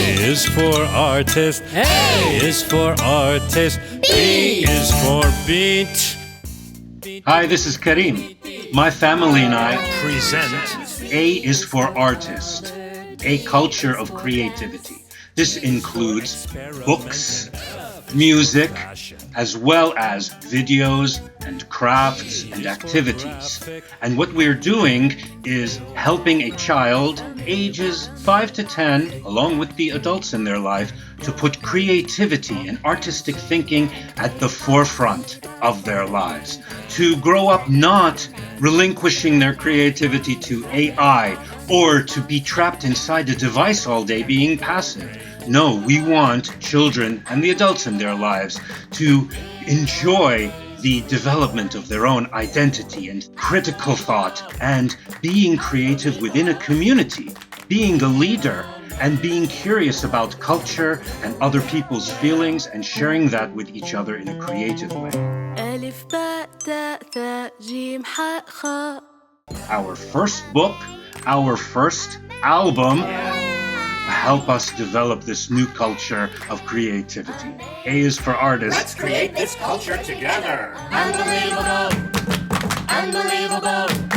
is for artist. A is for artist. B is for beat. Hi, this is KARIM. My family and I Present. A is for artist, a culture of creativity. This includes books, music, as well as videos and crafts and activities. And what we're doing is helping a child ages 5 to 10, along with the adults in their life, to put creativity and artistic thinking at the forefront of their lives. To grow up not relinquishing their creativity to AI or to be trapped inside a device all day being passive. No, we want children and the adults in their lives to enjoy the development of their own identity and critical thought and being creative within a community, being a leader and being curious about culture and other people's feelings and sharing that with each other in a creative way. Our first book, our first album, help us develop this new culture of creativity. A is for artists. Let's create this culture together. Unbelievable. Unbelievable.